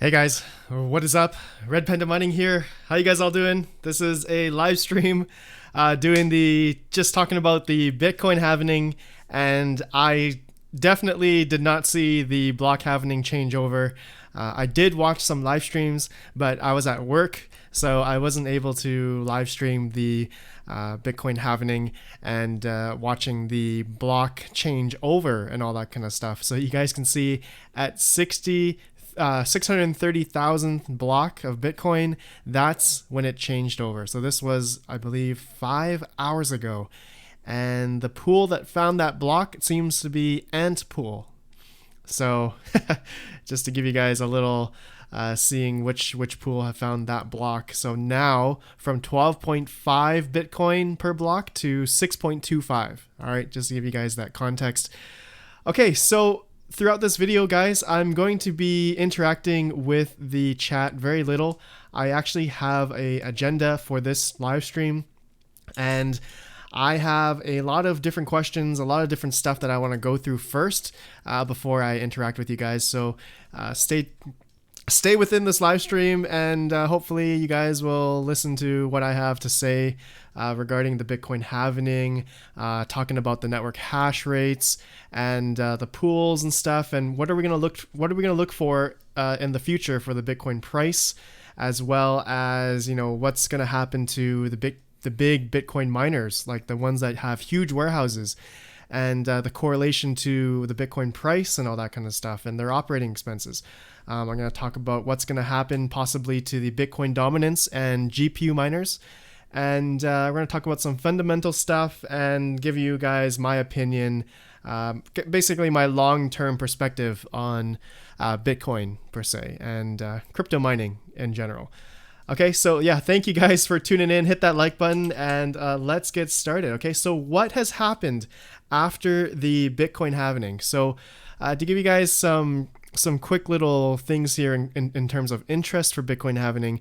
Hey guys, what is up? RedPandaMining here. How you guys all doing? This is a live stream just talking about the Bitcoin halving, and I definitely did not see the block halving changeover. I did watch some live streams, but I was at work, so I wasn't able to live stream the Bitcoin halving and watching the block change over and all that kind of stuff. So you guys can see at 630,000th block of Bitcoin, that's when it changed over. So this was, I believe, 5 hours ago. And the pool that found that block seems to be Ant Pool. So just to give you guys a little seeing which pool have found that block. So now from 12.5 Bitcoin per block to 6.25. All right, just to give you guys that context. Okay, so throughout this video, guys, I'm going to be interacting with the chat very little. I actually have an agenda for this live stream, and I have a lot of different questions, a lot of different stuff that I want to go through first before I interact with you guys. So stay within this live stream, and hopefully you guys will listen to what I have to say regarding the Bitcoin halving, talking about the network hash rates and the pools and stuff, and what are we going to look for in the future for the Bitcoin price, as well as what's going to happen to the big Bitcoin miners, like the ones that have huge warehouses, and the correlation to the Bitcoin price and all that kind of stuff, and their operating expenses. I'm going to talk about what's going to happen possibly to the Bitcoin dominance and GPU miners. And we're going to talk about some fundamental stuff and give you guys my opinion, basically my long-term perspective on Bitcoin per se and crypto mining in general. Okay, so yeah, thank you guys for tuning in. Hit that like button and let's get started. Okay, so what has happened after the Bitcoin halving? So to give you guys some quick little things here in terms of interest for Bitcoin halving,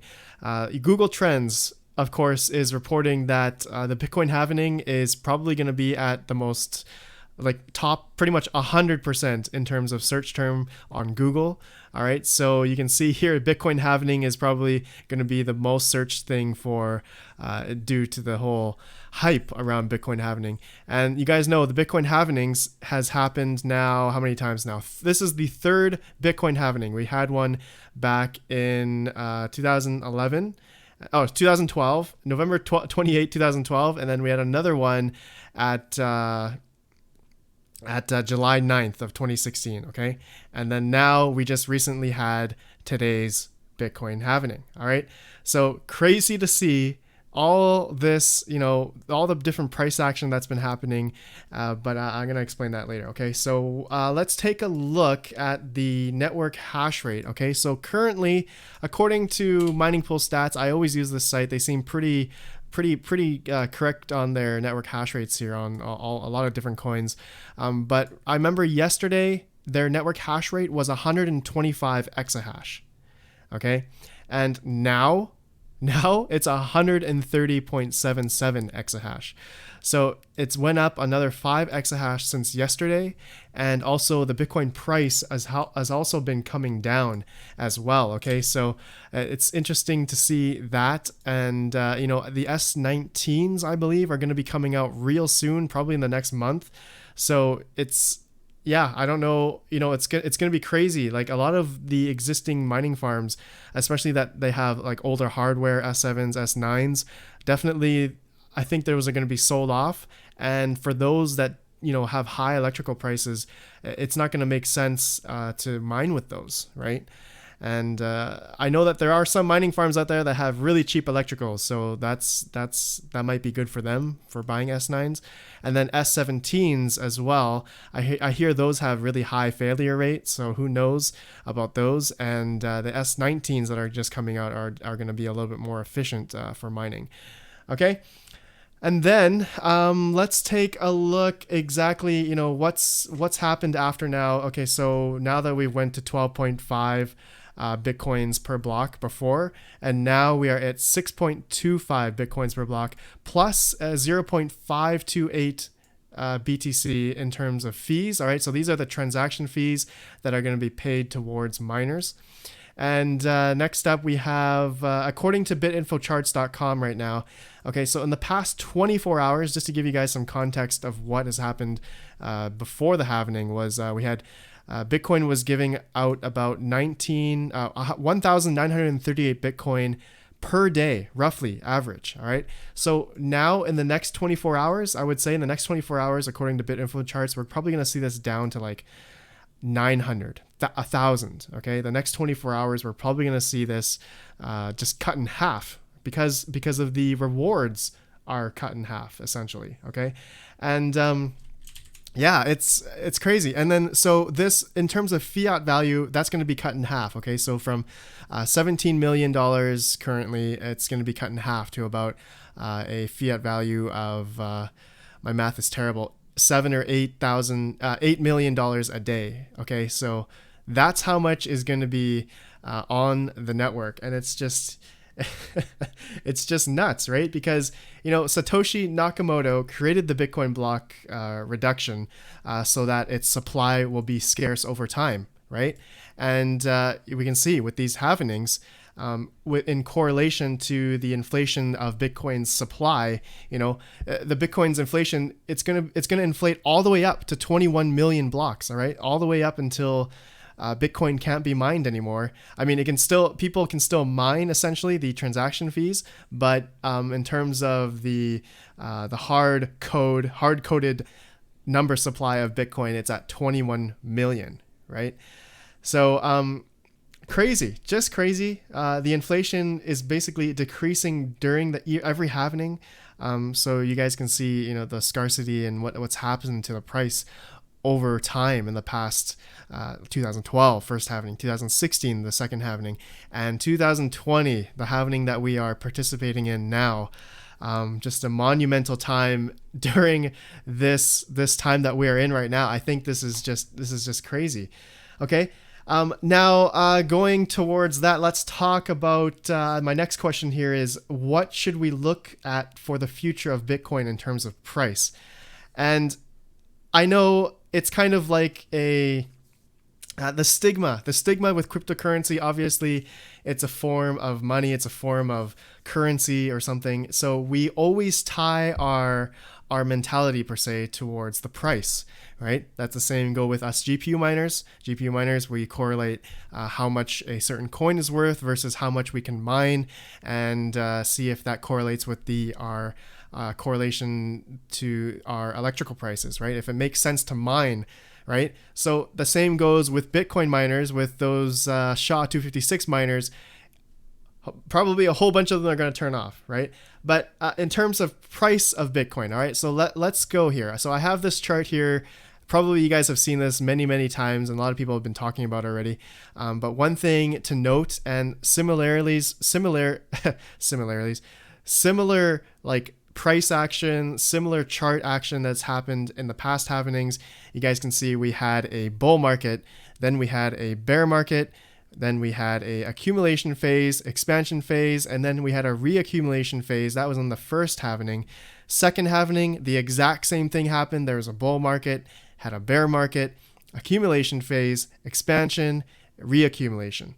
Google Trends, of course, is reporting that the Bitcoin halving is probably going to be at the most top pretty much 100% in terms of search term on Google. All right, so you can see here Bitcoin halving is probably going to be the most searched thing for due to the whole hype around Bitcoin halving. And you guys know the Bitcoin halvings has happened now how many times now? This is the third Bitcoin halving. We had one back in 2012, November 28, 2012, and then we had another one at July 9th of 2016, okay? And then now we just recently had today's Bitcoin halving, all right? So crazy to see all this, all the different price action that's been happening, but I'm going to explain that later, okay? So let's take a look at the network hash rate, okay? So currently, according to Mining Pool Stats, I always use this site. They seem pretty correct on their network hash rates here on a lot of different coins. But I remember yesterday, their network hash rate was 125 exahash, okay? And now it's 130.77 exahash. So it's went up another 5 exahash since yesterday. And also the Bitcoin price has also been coming down as well. Okay, so it's interesting to see that. And, the S19s, I believe, are going to be coming out real soon, probably in the next month. So I don't know, it's going to be crazy. Like a lot of the existing mining farms, especially that they have like older hardware, S7s, S9s, definitely I think those are going to be sold off. And for those that, have high electrical prices, it's not going to make sense to mine with those, right? And I know that there are some mining farms out there that have really cheap electricals, so that might be good for them for buying S9s. And then S17s as well. I hear those have really high failure rates, so who knows about those? And the S19s that are just coming out are going to be a little bit more efficient for mining. Okay. And then let's take a look exactly, what's happened after now. Okay, so now that we went to 12.5 Bitcoins per block before, and now we are at 6.25 Bitcoins per block plus 0.528 BTC in terms of fees. All right, so these are the transaction fees that are going to be paid towards miners. And next up, we have, according to bitinfocharts.com right now. Okay, so in the past 24 hours, just to give you guys some context of what has happened before the halving, was we had Bitcoin was giving out about 1,938 Bitcoin per day, roughly average. All right. So now in the next 24 hours, I would say in the next 24 hours, according to BitInfoCharts, we're probably going to see this down to like 900, 1,000. Okay. The next 24 hours, we're probably going to see this just cut in half because of the rewards are cut in half essentially. Okay. And, yeah, it's crazy. And then, so this, in terms of fiat value, that's going to be cut in half. Okay. So from $17 million currently, it's going to be cut in half to about a fiat value of, my math is terrible, $8 million a day. Okay. So that's how much is going to be on the network. And it's just, it's just nuts, right? Because, Satoshi Nakamoto created the Bitcoin block reduction so that its supply will be scarce over time, right? And we can see with these halvings, in correlation to the inflation of Bitcoin's supply, the Bitcoin's inflation, it's gonna inflate all the way up to 21 million blocks, all right, all the way up until Bitcoin can't be mined anymore. I mean, people can still mine essentially the transaction fees, but in terms of the hard-coded number supply of Bitcoin, it's at 21 million, right? So crazy, just crazy. The inflation is basically decreasing during every halving. So you guys can see, the scarcity and what's happened to the price over time in the past 2012 first halving, 2016 the second halving, and 2020 the halving that we are participating in now. Just a monumental time during this time that we are in right now. I think this is just crazy. Okay. Now going towards that, let's talk about my next question here is, what should we look at for the future of Bitcoin in terms of price? And I know it's kind of like the stigma with cryptocurrency. Obviously, it's a form of money. It's a form of currency or something. So we always tie our mentality per se towards the price, right? That's the same go with us GPU miners. GPU miners, we correlate how much a certain coin is worth versus how much we can mine, and see if that correlates with our correlation to our electrical prices, right? If it makes sense to mine, right? So the same goes with Bitcoin miners, with those SHA-256 miners. Probably a whole bunch of them are going to turn off, right? But in terms of price of Bitcoin, all right, so let's go here. So I have this chart here. Probably you guys have seen this many, many times, and a lot of people have been talking about it already. But one thing to note, and similar like price action, similar chart action that's happened in the past halvings. You guys can see we had a bull market, then we had a bear market, then we had a accumulation phase, expansion phase, and then we had a reaccumulation phase. That was on the first halving. Second halving, the exact same thing happened. There was a bull market, had a bear market, accumulation phase, expansion, reaccumulation.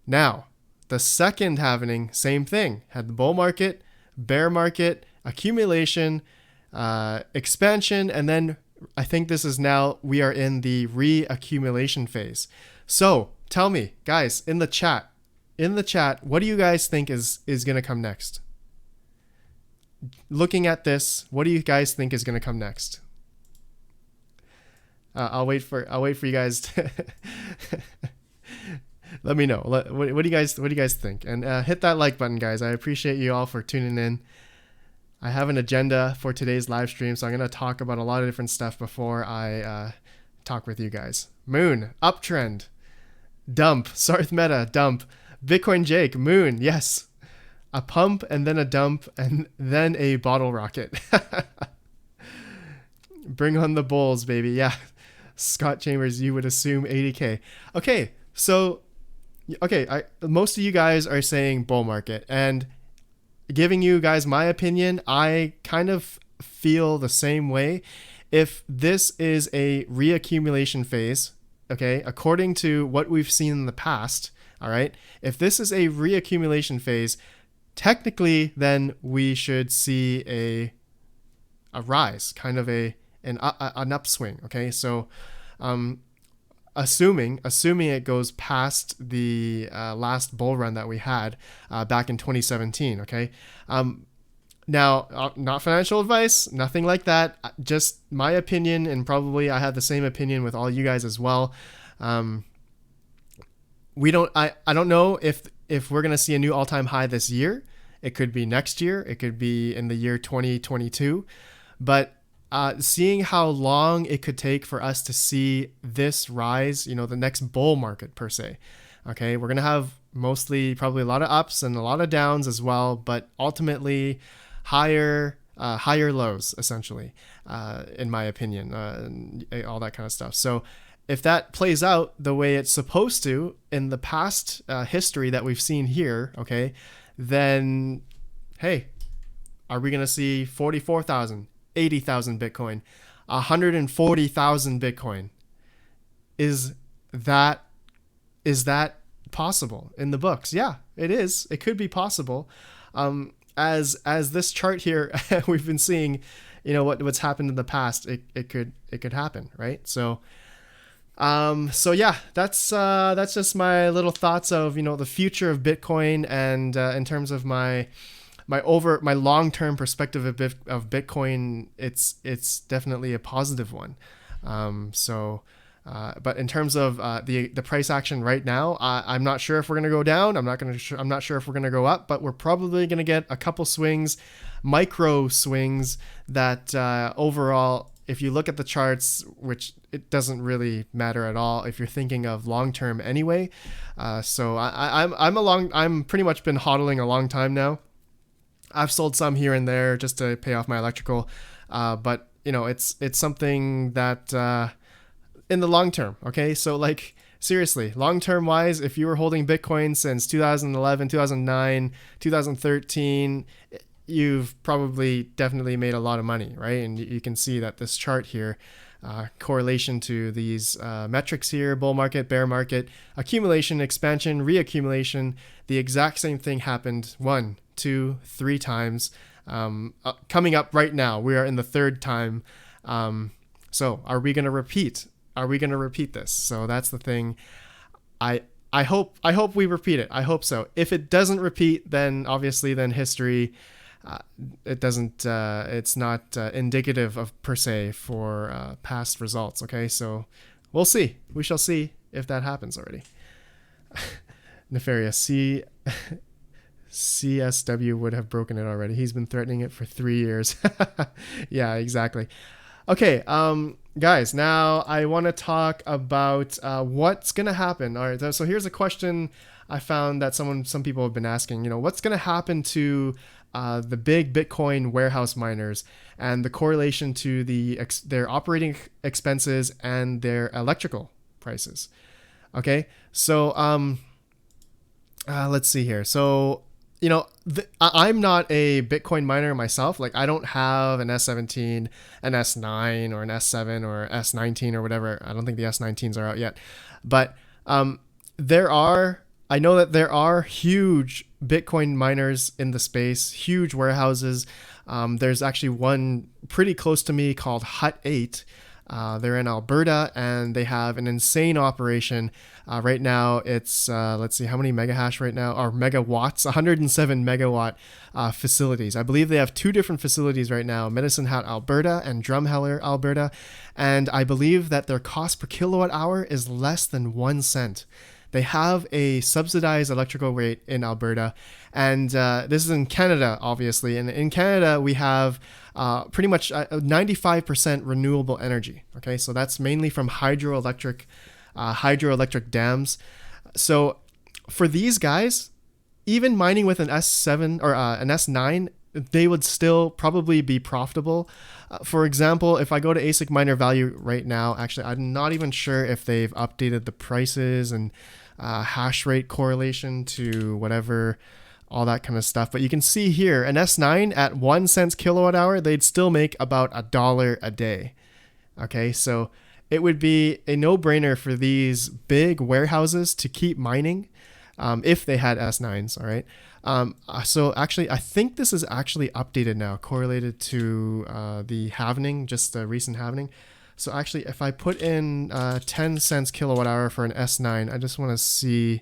Now, the second halving, same thing. Had the bull market, bear market, accumulation, expansion, and then I think this is now we are in the reaccumulation phase. So tell me, guys, in the chat, what do you guys think is going to come next? Looking at this, what do you guys think is going to come next? I'll wait for you guys to let me know. What do you guys think? And hit that like button, guys. I appreciate you all for tuning in. I have an agenda for today's live stream, so I'm going to talk about a lot of different stuff before I talk with you guys. Moon, uptrend, dump, Sarth Meta, dump, Bitcoin Jake, moon, yes, a pump and then a dump and then a bottle rocket. Bring on the bulls, baby. Yeah, Scott Chambers, you would assume 80K. Okay, so most of you guys are saying bull market, and giving you guys my opinion, I kind of feel the same way. If this is a reaccumulation phase, okay, according to what we've seen in the past, All right. If this is a reaccumulation phase, technically, then we should see a rise, kind of an upswing. Okay. So, assuming it goes past the last bull run that we had back in 2017. Okay. Now, not financial advice, nothing like that. Just my opinion, and probably I have the same opinion with all you guys as well. We don't. I don't know if we're gonna see a new all-time high this year. It could be next year. It could be in the year 2022. But seeing how long it could take for us to see this rise, the next bull market per se. Okay, we're gonna have mostly probably a lot of ups and a lot of downs as well, but ultimately higher lows essentially, in my opinion, all that kind of stuff. So if that plays out the way it's supposed to in the past history that we've seen here, okay, then hey, are we going to see 44,000, 80,000 Bitcoin, 140,000 Bitcoin? Is that possible in the books? Yeah, it is. It could be possible. As this chart here, we've been seeing, what's happened in the past. It could happen, right? So yeah, that's just my little thoughts of the future of Bitcoin, and in terms of my long-term perspective of Bitcoin, it's definitely a positive one. But in terms of the price action right now, I'm not sure if we're gonna go down. I'm not sure if we're gonna go up, but we're probably gonna get a couple swings, micro swings that overall, if you look at the charts, which it doesn't really matter at all if you're thinking of long term anyway. So I'm pretty much been hodling a long time now. I've sold some here and there just to pay off my electrical, but it's something that in the long term. Okay, so like seriously, long term wise, if you were holding Bitcoin since 2011, 2009, 2013. You've probably definitely made a lot of money, right? And you can see that this chart here, correlation to these metrics here, bull market, bear market, accumulation, expansion, reaccumulation, the exact same thing happened 1, 2, 3 times. Coming up right now, we are in the third time. So are we going to repeat? Are we going to repeat this? So that's the thing. I hope we repeat it. I hope so. If it doesn't repeat, then obviously history, it doesn't, it's not indicative of per se for past results. Okay, so we'll see. We shall see if that happens already. Nefarious CSW would have broken it already. He's been threatening it for 3 years. Yeah, exactly. Okay, guys, now I want to talk about what's going to happen. All right, so here's a question I found that some people have been asking. What's going to happen to the big Bitcoin warehouse miners and the correlation to their operating expenses and their electrical prices? Okay, so let's see here. So I'm not a Bitcoin miner myself. Like I don't have an S17, an S9, or an S7 or S19 or whatever. I don't think the S19s are out yet, but I know that there are huge Bitcoin miners in the space, huge warehouses. There's actually one pretty close to me called Hut 8. They're in Alberta, and they have an insane operation. Right now, it's, let's see, how many mega hash right now? Or megawatts, 107 megawatt facilities. I believe they have 2 different facilities right now, Medicine Hat, Alberta, and Drumheller, Alberta. And I believe that their cost per kilowatt hour is less than 1 cent. They have a subsidized electrical rate in Alberta, and this is in Canada, obviously. And in Canada, we have pretty much 95% renewable energy. Okay, so that's mainly from hydroelectric dams. So for these guys, even mining with an S7 or an S9, they would still probably be profitable. For example, if I go to ASIC miner value right now, actually, I'm not even sure if they've updated the prices and hash rate correlation to whatever, all that kind of stuff. But you can see here, an S9 at 1 cent kilowatt hour, they'd still make about $1 a day. Okay, so it would be a no-brainer for these big warehouses to keep mining. if they had S9s. All right. So actually, I think this is actually updated now, correlated to the halving, just the recent halving. So actually, if I put in 10 cents kilowatt hour for an S9, I just want to see.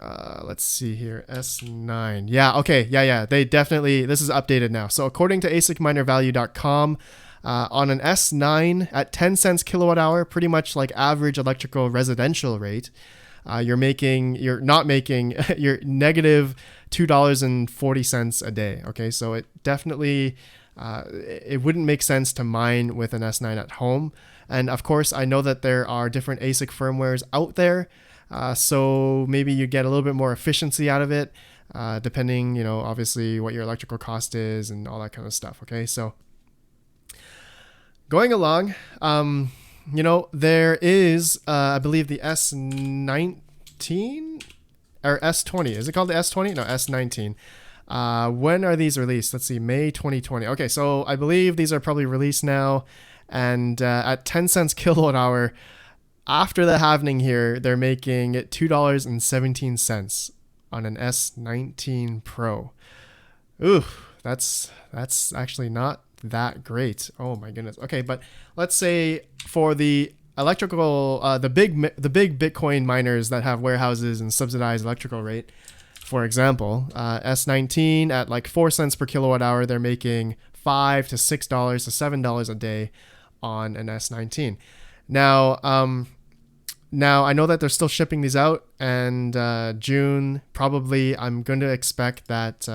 Let's see here, S9. Yeah, okay, yeah. They definitely, this is updated now. So according to asicminervalue.com, on an S9 at 10 cents kilowatt hour, pretty much like average electrical residential rate, you're not making, you're negative $2.40 a day. Okay, so it definitely, it wouldn't make sense to mine with an S9 at home. And of course, I know that there are different ASIC firmwares out there. So maybe you get a little bit more efficiency out of it, depending, obviously what your electrical cost is and all that kind of stuff. Okay, so going along, there is, I believe the S19 or S20. Is it called the S20? No, S19. When are these released? Let's see, May 2020. Okay, so I believe these are probably released now, and at 10 cents kilowatt hour. After the halving here, they're making it $2.17 on an S19 Pro. Ooh, that's actually not that great. Oh my goodness. Okay, but let's say for the electrical, the big Bitcoin miners that have warehouses and subsidized electrical rate, for example, S19 at like 4 cents per kilowatt hour, they're making $5 to $6 to $7 a day on an S19. Now, I know that they're still shipping these out, and June, probably, I'm going to expect that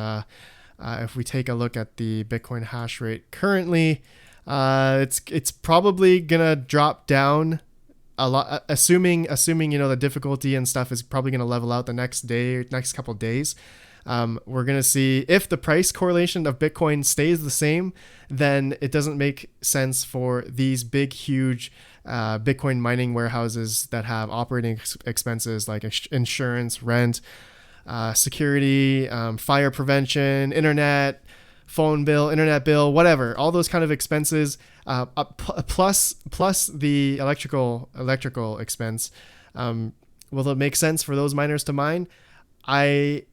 if we take a look at the Bitcoin hash rate currently, it's probably going to drop down a lot, assuming the difficulty and stuff is probably going to level out the next couple days. We're going to see if the price correlation of Bitcoin stays the same, then it doesn't make sense for these big, huge Bitcoin mining warehouses that have operating expenses like insurance, rent, security, fire prevention, internet, phone bill, internet bill, whatever, all those kind of expenses, plus the electrical expense. Will it make sense for those miners to mine? I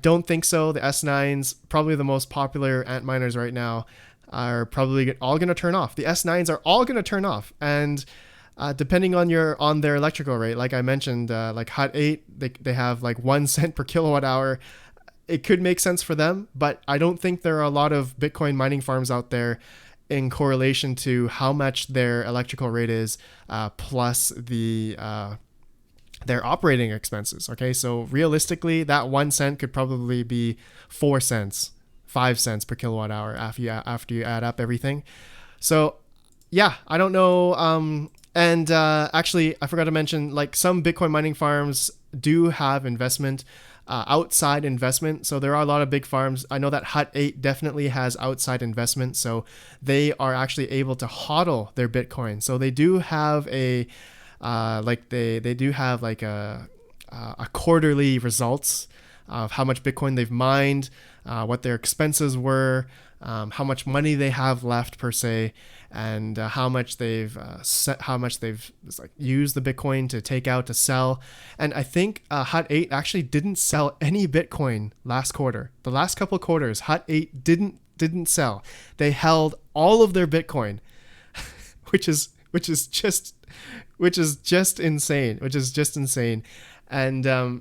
don't think so. The S9s, probably the most popular ant miners right now, are probably all going to turn off. The S9s are all going to turn off. And depending on their electrical rate, like I mentioned, like Hut 8, they have like 1 cent per kilowatt hour. It could make sense for them, but I don't think there are a lot of Bitcoin mining farms out there in correlation to how much their electrical rate is, plus their operating expenses. Okay, so realistically, that 1 cent could probably be 4 cents, 5 cents per kilowatt hour after you add up everything. So yeah, I don't know. And actually, I forgot to mention, like, some Bitcoin mining farms do have investment, outside investment. So there are a lot of big farms. I know that Hut 8 definitely has outside investment. So they are actually able to hodl their Bitcoin. So they do have a they do have like a quarterly results of how much Bitcoin they've mined, what their expenses were, how much money they have left per se, and how much they've used the Bitcoin to take out to sell. And I think Hut 8 actually didn't sell any Bitcoin last quarter. The last couple of quarters, Hut 8 didn't sell. They held all of their Bitcoin, which is just insane. And I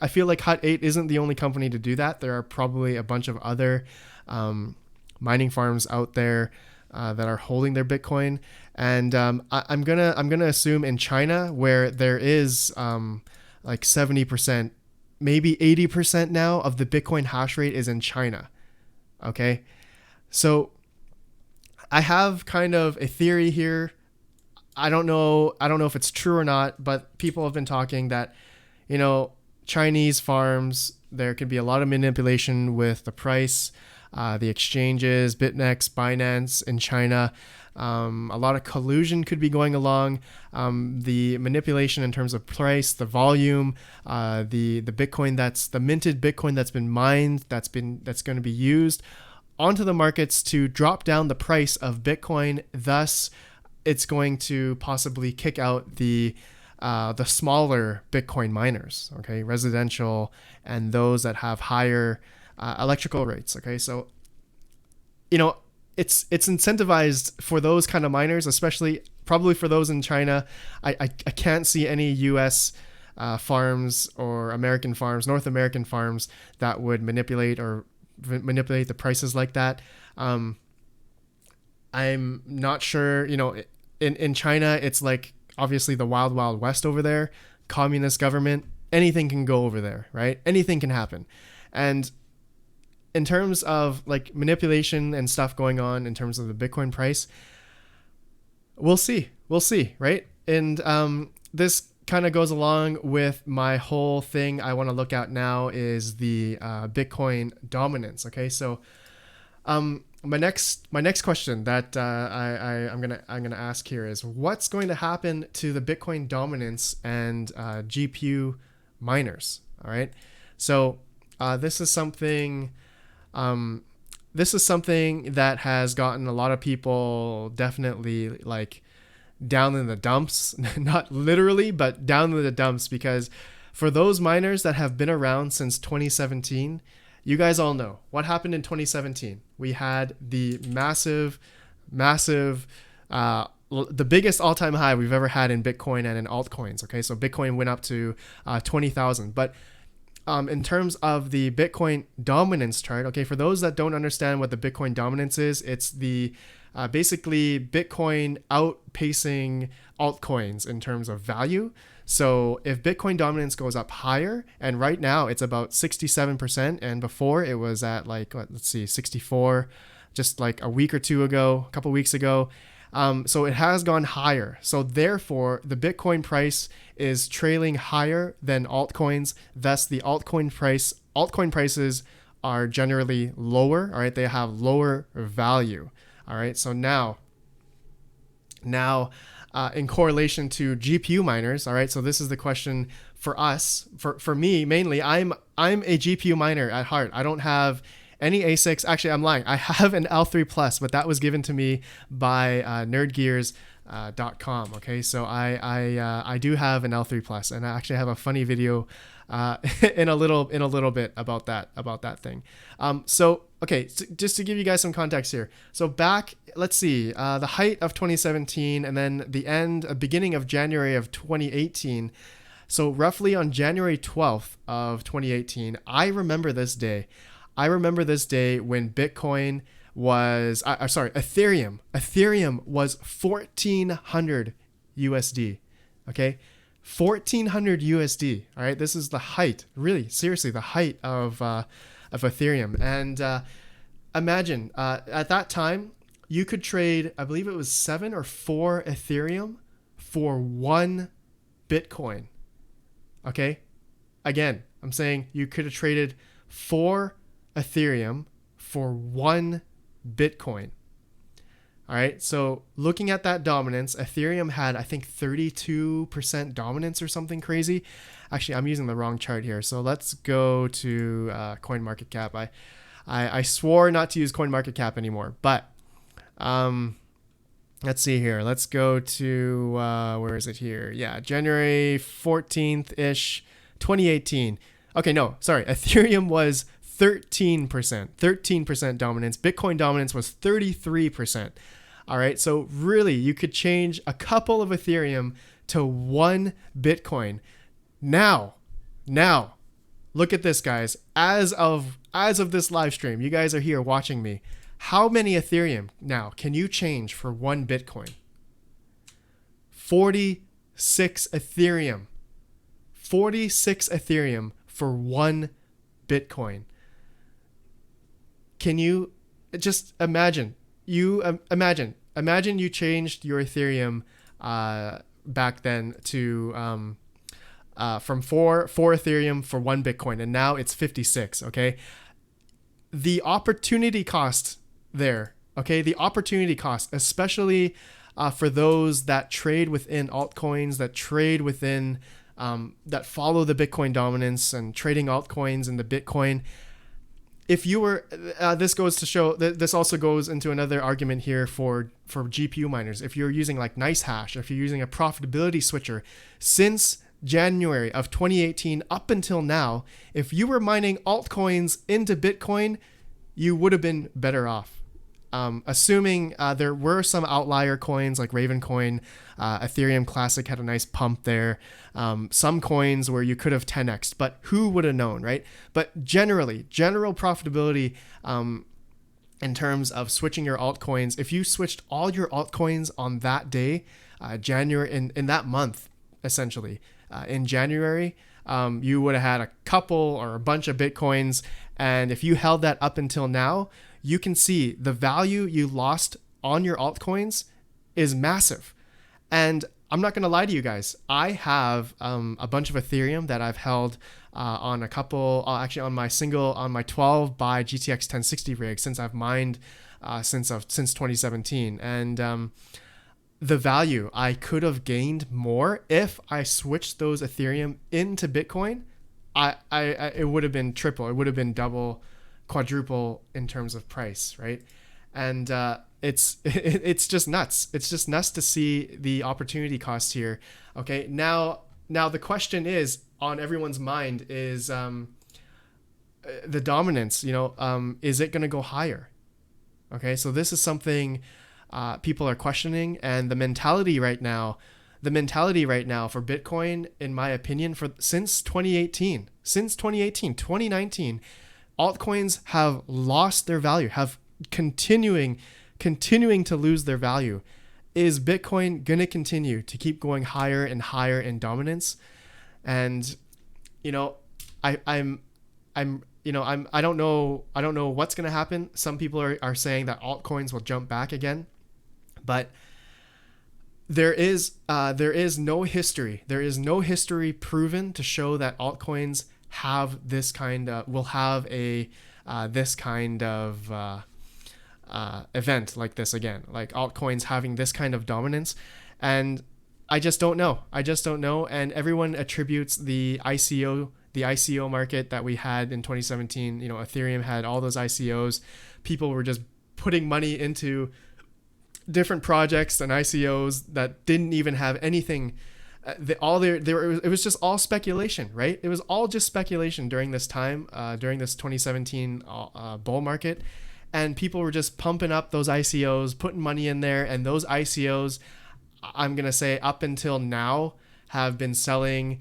feel like Hut 8 isn't the only company to do that. There are probably a bunch of other mining farms out there that are holding their Bitcoin. And I'm gonna assume in China, where there is like 70%, maybe 80% now of the Bitcoin hash rate is in China. Okay, so I have kind of a theory here. I don't know if it's true or not, but people have been talking that, Chinese farms, there could be a lot of manipulation with the price, the exchanges, BitNex, Binance in China. A lot of collusion could be going along. The manipulation in terms of price, the volume, the Bitcoin the minted Bitcoin that's been mined, that's going to be used onto the markets to drop down the price of Bitcoin. Thus, it's going to possibly kick out the the smaller Bitcoin miners, okay, residential, and those that have higher electrical rates. Okay, so it's incentivized for those kind of miners, especially probably for those in China. I can't see any U.S. Farms or American farms, North American farms that would manipulate the prices like that. I'm not sure. In China, it's like obviously the wild, wild west over there. Communist government, anything can go over there, right? Anything can happen. And in terms of like manipulation and stuff going on in terms of the Bitcoin price, we'll see, right? And this kind of goes along with my whole thing I want to look at now is the Bitcoin dominance. Okay, so my next question that I'm gonna ask here is what's going to happen to the Bitcoin dominance and GPU miners? All right, so this is something that has gotten a lot of people definitely like down in the dumps, not literally, but down in the dumps, because for those miners that have been around since 2017, you guys all know what happened in 2017. We had the massive, the biggest all-time high we've ever had in Bitcoin and in altcoins. Okay, so Bitcoin went up to 20,000. But in terms of the Bitcoin dominance chart, okay, for those that don't understand what the Bitcoin dominance is, it's the basically Bitcoin outpacing altcoins in terms of value. So if Bitcoin dominance goes up higher, and right now it's about 67%, and before it was at like, let's see, 64, just like a couple weeks ago. So it has gone higher. So therefore, the Bitcoin price is trailing higher than altcoins. Thus, the altcoin prices are generally lower. All right, they have lower value. All right, so now in correlation to GPU miners, all right, so this is the question for us, for me mainly. I'm a GPU miner at heart. I don't have any ASICs. Actually, I'm lying. I have an L3 Plus, but that was given to me by nerdgears.com. Okay, so I do have an L3 Plus, and I actually have a funny video in a little bit about that thing. So okay, so just to give you guys some context here. So back, let's see, the height of 2017, and then the beginning of January of 2018. So roughly on January 12th of 2018, I remember this day when Bitcoin was, Ethereum was 1,400 USD. Okay, 1,400 USD. All right, this is the height, really, seriously, the height of Ethereum. And imagine at that time you could trade, I believe it was 7 or 4 Ethereum for 1 Bitcoin. Okay, again, I'm saying you could have traded 4 Ethereum for 1 Bitcoin. All right, so looking at that dominance, Ethereum had, I think, 32% dominance or something crazy. Actually, I'm using the wrong chart here. So let's go to CoinMarketCap. I swore not to use CoinMarketCap anymore, but let's see here. Let's go to, where is it here? Yeah, January 14th-ish, 2018. Okay, no, sorry. Ethereum was 13% dominance. Bitcoin dominance was 33%. All right, so really, you could change a couple of Ethereum to 1 Bitcoin. Now, look at this, guys. As of this live stream, you guys are here watching me. How many Ethereum now can you change for 1 Bitcoin? 46 Ethereum. 46 Ethereum for 1 Bitcoin. Can you just imagine? Imagine you changed your Ethereum back then to from 4 Ethereum for 1 Bitcoin, and now it's 56. Okay, the opportunity cost there. Okay, the opportunity cost, especially for those that trade within altcoins, that trade within that follow the Bitcoin dominance and trading altcoins in the Bitcoin. if you were, this goes to show that this also goes into another argument here for GPU miners. If you're using like NiceHash, if you're using a profitability switcher, since January of 2018 up until now, if you were mining altcoins into Bitcoin, you would have been better off. Assuming there were some outlier coins like Ravencoin, Ethereum Classic had a nice pump there. Some coins where you could have 10x'd, but who would have known, right? But general profitability in terms of switching your altcoins, if you switched all your altcoins on that day, January, in that month, essentially, in January, you would have had a couple or a bunch of Bitcoins. And if you held that up until now, you can see the value you lost on your altcoins is massive. And I'm not going to lie to you guys. I have a bunch of Ethereum that I've held on a couple, actually on my 12 by GTX 1060 rig since I've mined since 2017. And the value I could have gained more if I switched those Ethereum into Bitcoin. It would have been triple. It would have been double, quadruple in terms of price, right? And it's just nuts. It's just nuts to see the opportunity cost here. Okay, now the question is on everyone's mind is the dominance. Is it going to go higher? Okay, so this is something people are questioning, and the mentality right now for Bitcoin, in my opinion, since 2019, 2019. Altcoins have lost their value, have continuing to lose their value. Is Bitcoin going to continue to keep going higher and higher in dominance? And I don't know what's going to happen. Some people are saying that altcoins will jump back again, but there is no history. There is no history proven to show that altcoins have this kind of event like this again, like altcoins having this kind of dominance. And I just don't know. And everyone attributes the ICO market that we had in 2017. Ethereum had all those ICOs. People were just putting money into different projects and ICOs that didn't even have anything. It was just all speculation, right? It was all just speculation during this time, during this 2017 bull market, and people were just pumping up those ICOs, putting money in there, and those ICOs, I'm gonna say, up until now, have been selling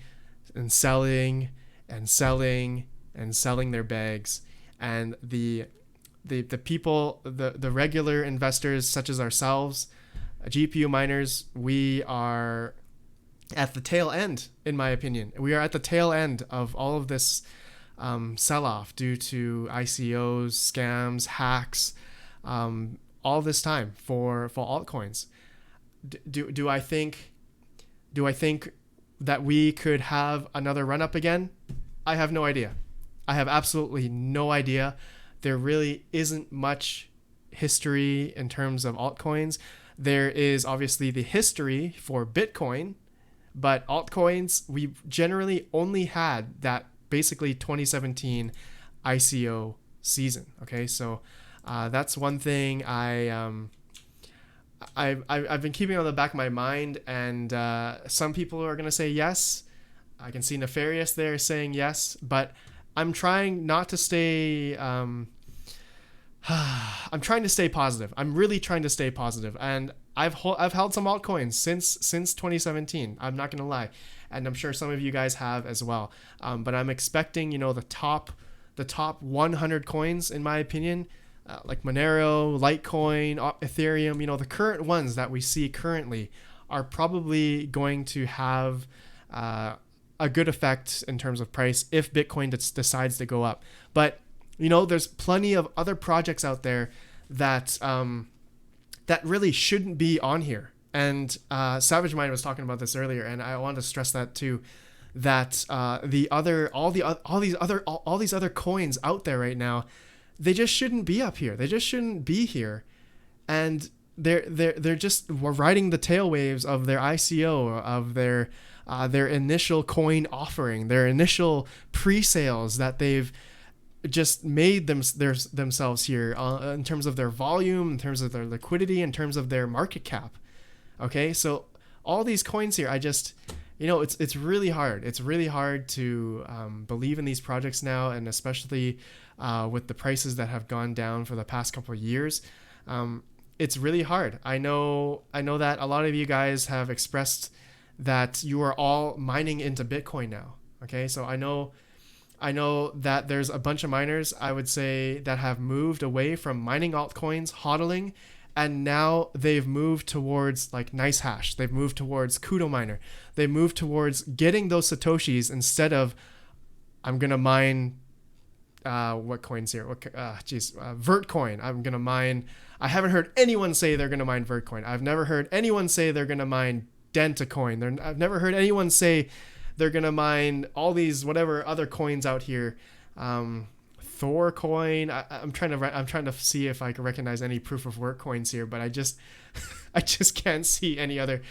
and selling and selling and selling their bags, and the people, the regular investors such as ourselves, GPU miners, we are at the tail end, in my opinion. We are at the tail end of all of this sell-off due to ICOs, scams, hacks, all this time for altcoins. Do I think that we could have another run-up again? I have no idea. I have absolutely no idea. There really isn't much history in terms of altcoins. There is obviously the history for Bitcoin, but altcoins, we generally only had that basically 2017 ICO season. Okay, so that's one thing I've been keeping on the back of my mind, and some people are gonna say yes. I can see Nefarious there saying yes, but I'm trying not to stay. I'm trying to stay positive. I'm really trying to stay positive, and I've held some altcoins since 2017. I'm not gonna lie, and I'm sure some of you guys have as well. But I'm expecting, the top 100 coins, in my opinion, like Monero, Litecoin, Ethereum. The current ones that we see currently are probably going to have a good effect in terms of price if Bitcoin decides to go up. But there's plenty of other projects out there that that really shouldn't be on here. And Savage Mind was talking about this earlier, and I wanted to stress that too. That all these other coins out there right now, they just shouldn't be up here. They just shouldn't be here, and they're just riding the tail waves of their ICO, of their initial coin offering, their initial pre-sales that they've just made themselves here in terms of their volume, in terms of their liquidity, in terms of their market cap. Okay, so all these coins here, I just, it's really hard. It's really hard to believe in these projects now, and especially with the prices that have gone down for the past couple of years. It's really hard. I know that a lot of you guys have expressed that you are all mining into Bitcoin now. Okay, so I know that there's a bunch of miners, I would say, that have moved away from mining altcoins, hodling, and now they've moved towards like NiceHash. They've moved towards Kudo Miner. They moved towards getting those Satoshis instead of, I'm going to mine, what coins here? Vertcoin. I'm going to mine. I haven't heard anyone say they're going to mine Vertcoin. I've never heard anyone say they're going to mine Dentacoin. I've never heard anyone say they're going to mine all these whatever other coins out here. Thor coin. I'm trying to see if I can recognize any proof of work coins here, but I just can't see any other.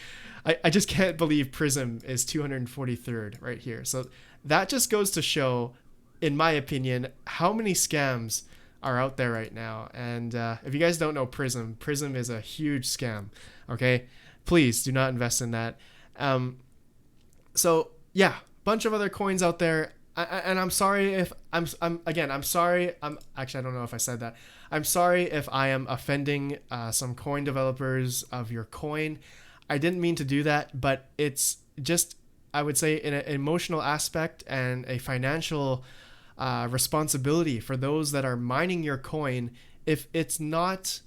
I just can't believe Prism is 243rd right here. So that just goes to show, in my opinion, how many scams are out there right now. And if you guys don't know Prism is a huge scam. Okay, please do not invest in that. So yeah, bunch of other coins out there. And I'm sorry if I'm sorry. Actually, I don't know if I said that. I'm sorry if I am offending some coin developers of your coin. I didn't mean to do that, but it's just, I would say, in an emotional aspect and a financial responsibility for those that are mining your coin. If it's not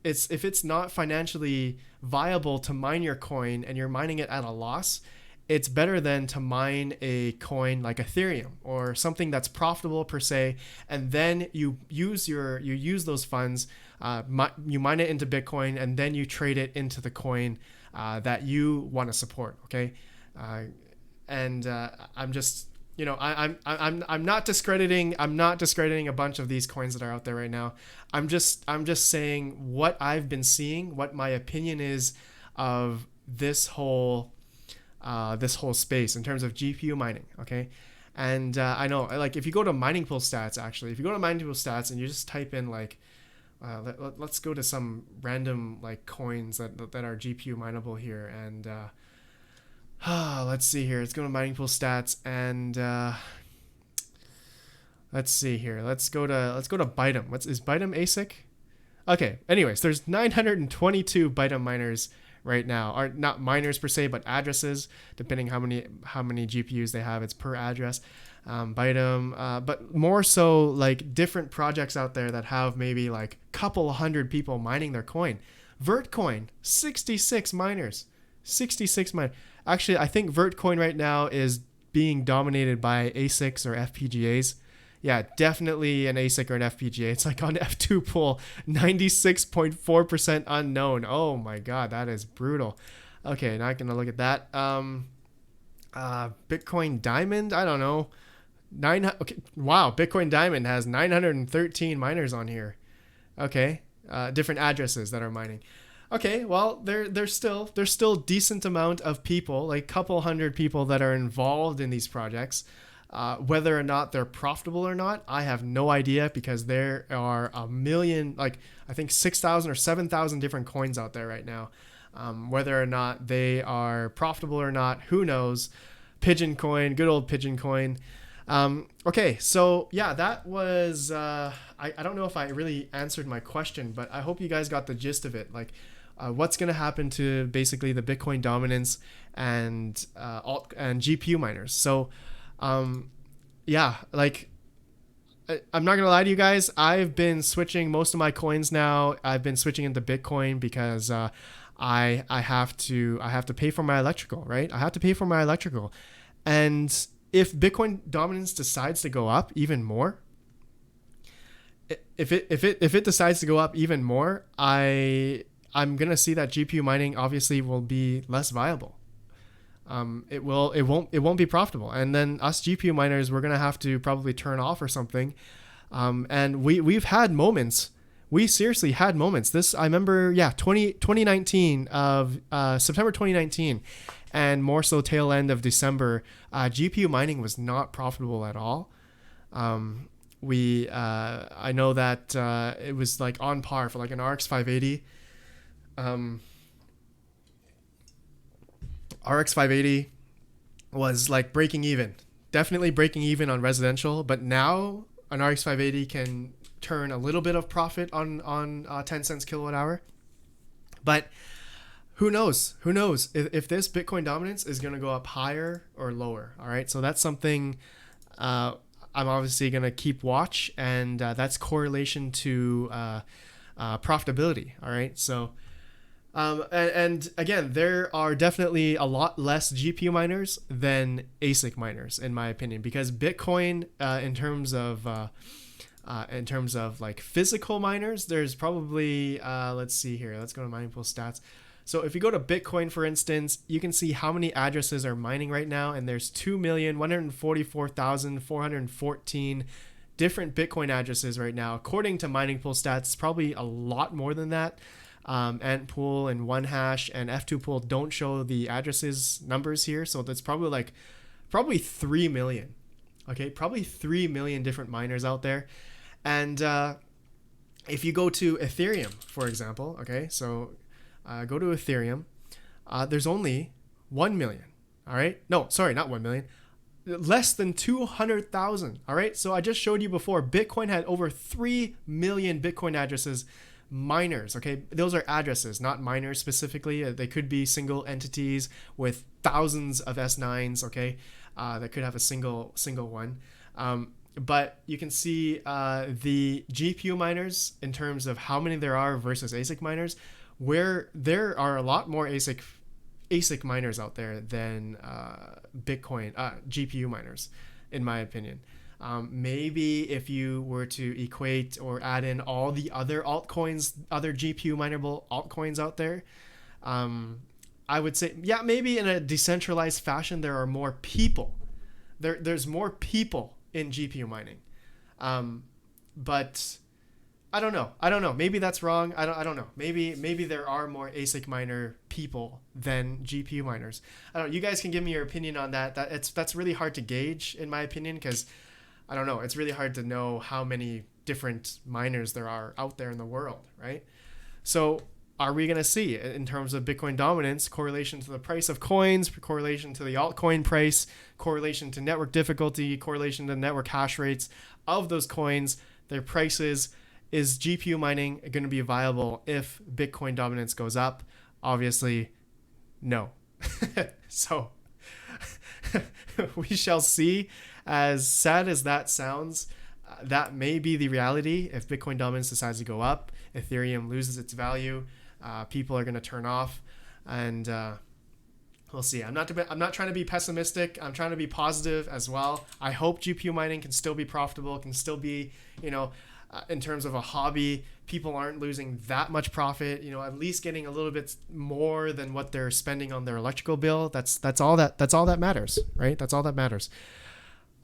financially viable to mine your coin and you're mining it at a loss, it's better than to mine a coin like Ethereum or something that's profitable per se, and then you use those funds, you mine it into Bitcoin, and then you trade it into the coin that you want to support. Okay, I'm just, I'm not discrediting a bunch of these coins that are out there right now. I'm just saying what I've been seeing, what my opinion is of this whole space in terms of GPU mining. Okay, and I know, like, if you go to Mining Pool Stats, and you just type in like, let's go to some random like coins that are GPU mineable here, and let's see here. Let's go to Mining Pool Stats, and let's see here. Let's go to Bytem. Is Bytem ASIC? Okay. Anyways, there's 922 Bytem miners right now, are not miners per se, but addresses, depending how many GPUs they have. It's per address. Bytem, but more so like different projects out there that have maybe like a couple hundred people mining their coin. Vertcoin, 66 miners. Actually, I think Vertcoin right now is being dominated by ASICs or FPGAs. Yeah, definitely an ASIC or an FPGA. It's like on F2 pool, 96.4% unknown. Oh my God, that is brutal. Okay, not gonna look at that. Bitcoin Diamond, I don't know. Okay, wow, Bitcoin Diamond has 913 miners on here. Okay, different addresses that are mining. Okay, well, there's still decent amount of people, like a couple hundred people that are involved in these projects. Whether or not they're profitable or not, I have no idea, because there are a million, like I think 6,000 or 7,000 different coins out there right now. Whether or not they are profitable or not, who knows? Pigeon Coin, good old Pigeon Coin. Okay, so yeah, that was, I don't know if I really answered my question, but I hope you guys got the gist of it. Like, what's going to happen to basically the Bitcoin dominance and GPU miners. So, yeah, like, I'm not gonna lie to you guys, I've been switching most of my coins now. I've been switching into Bitcoin because I have to pay for my electrical, right? I have to pay for my electrical. And if Bitcoin dominance decides to go up even more, if it decides to go up even more, I'm gonna see that GPU mining obviously will be less viable. It won't be profitable, and then us GPU miners, we're gonna have to probably turn off or something. And we've had moments. We seriously had moments. I remember, 2019 of September 2019, and more so tail end of December. GPU mining was not profitable at all. I know that it was like on par for like an RX 580. RX 580 was like breaking even, definitely breaking even on residential, but now an RX 580 can turn a little bit of profit on 10 cents kilowatt hour. But who knows? Who knows if this Bitcoin dominance is going to go up higher or lower? All right, so that's something I'm obviously going to keep watch, and that's correlation to profitability. All right, so and again, there are definitely a lot less GPU miners than ASIC miners, in my opinion, because Bitcoin, in terms of like physical miners, there's probably let's see here. Let's go to mining pool stats. So if you go to Bitcoin, for instance, you can see how many addresses are mining right now, and there's 2,144,414 different Bitcoin addresses right now. According to mining pool stats, it's probably a lot more than that. Ant pool and one hash and F2 pool don't show the addresses numbers here, so that's probably 3 million. Okay, probably 3 million different miners out there. And if you go to Ethereum, for example, okay, so go to Ethereum, there's only 1 million. All right, no, sorry, not 1 million, less than 200,000. All right, so I just showed you before, Bitcoin had over 3 million Bitcoin addresses. Miners, okay, those are addresses, not miners specifically. They could be single entities with thousands of S9s, okay, that could have a single one. But you can see the GPU miners in terms of how many there are versus ASIC miners, where there are a lot more ASIC miners out there than Bitcoin GPU miners, in my opinion. Maybe if you were to equate or add in all the other altcoins, other GPU mineable altcoins out there, I would say, yeah, maybe in a decentralized fashion, there are more people. There's more people in GPU mining. But I don't know. Maybe that's wrong. I don't know. Maybe there are more ASIC miner people than GPU miners. I don't know. You guys can give me your opinion on that. That's really hard to gauge, in my opinion, because I don't know. It's really hard to know how many different miners there are out there in the world, right? So are we going to see, in terms of Bitcoin dominance, correlation to the price of coins, correlation to the altcoin price, correlation to network difficulty, correlation to network hash rates of those coins, their prices? Is GPU mining going to be viable if Bitcoin dominance goes up? Obviously, no. So we shall see. As sad as that sounds, that may be the reality. If Bitcoin dominance decides to go up, Ethereum loses its value, people are going to turn off, and we'll see. I'm not trying to be pessimistic. I'm trying to be positive as well. I hope GPU mining can still be profitable, can still be, in terms of a hobby, people aren't losing that much profit, at least getting a little bit more than what they're spending on their electrical bill. That's all that matters, right? That's all that matters.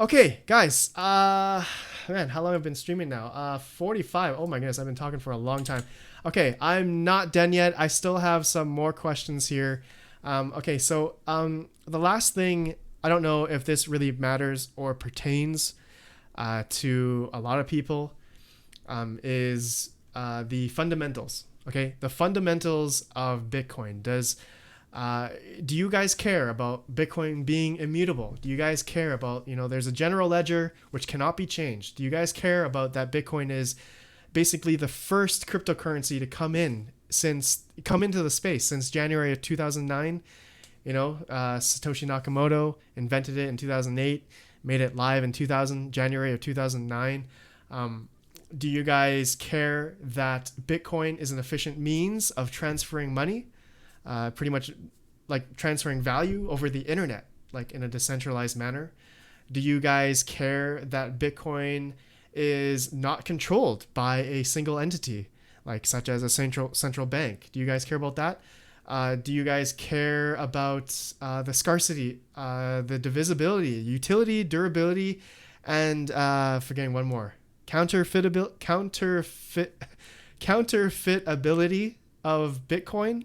Okay, guys, man, how long have I been streaming now? 45. Oh my goodness, I've been talking for a long time. Okay, I'm not done yet. I still have some more questions here. Okay, so the last thing, I don't know if this really matters or pertains to a lot of people, is the fundamentals. Okay, the fundamentals of Bitcoin. Do you guys care about Bitcoin being immutable? Do you guys care about, there's a general ledger which cannot be changed? Do you guys care about that Bitcoin is basically the first cryptocurrency to come into the space since January of 2009? Satoshi Nakamoto invented it in 2008, made it live in January of 2009. Do you guys care that Bitcoin is an efficient means of transferring money? Pretty much like transferring value over the internet, like in a decentralized manner? Do you guys care that Bitcoin is not controlled by a single entity, like such as a central bank? Do you guys care about that? Do you guys care about the scarcity, the divisibility, utility, durability, and forgetting one more, counterfeitability of Bitcoin?